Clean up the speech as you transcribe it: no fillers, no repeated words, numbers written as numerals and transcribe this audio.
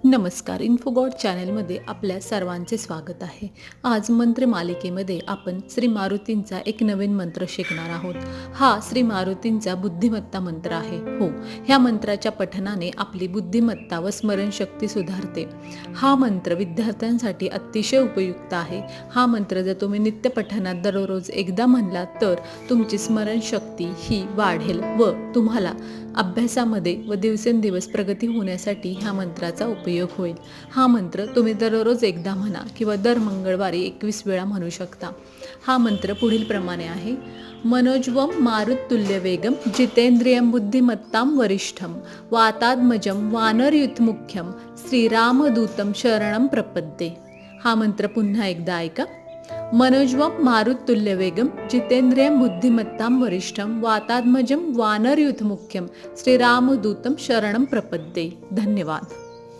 नमस्कार. इन्फोगॉड चॅनलमध्ये आपल्या सर्वांचे स्वागत आहे. आज मंत्र मालिकेमध्ये आपण श्री मारुतींचा एक नवीन मंत्र शिकणार आहोत. हा श्री मारुतींचा बुद्धिमत्ता मंत्र आहे. हो, ह्या मंत्राच्या पठनाने आपली बुद्धिमत्ता व स्मरणशक्ती सुधारते. हा मंत्र विद्यार्थ्यांसाठी अतिशय उपयुक्त आहे. हा मंत्र जर तुम्ही नित्य पठणात दररोज एकदा म्हणलात तर तुमची स्मरणशक्ती ही वाढेल व तुम्हाला अभ्यासामध्ये व दिवसेंदिवस प्रगती होण्यासाठी ह्या मंत्राचा उपयोग होईल. हा मंत्र तुम्ही दररोज एकदा म्हणा किंवा दर मंगळवारी 21 वेळा म्हणू शकता. हा मंत्र पुढील प्रमाणे आहे. मनोजवम मारुततुल्यवेगम जितेंद्रियं बुद्धिमत्तां वरिष्ठम वातात्मजं वानरयुथमुख्यम श्रीरामदूतं शरणं प्रपद्ये. हा मंत्र पुन्हा एकदा ऐका. मनोजवम मारुततुल्यवेगम जितेंद्रियं बुद्धिमत्तां वरिष्ठम वातात्मजं वानरयुथमुख्यम श्रीरामदूतं शरणं प्रपद्ये. धन्यवाद.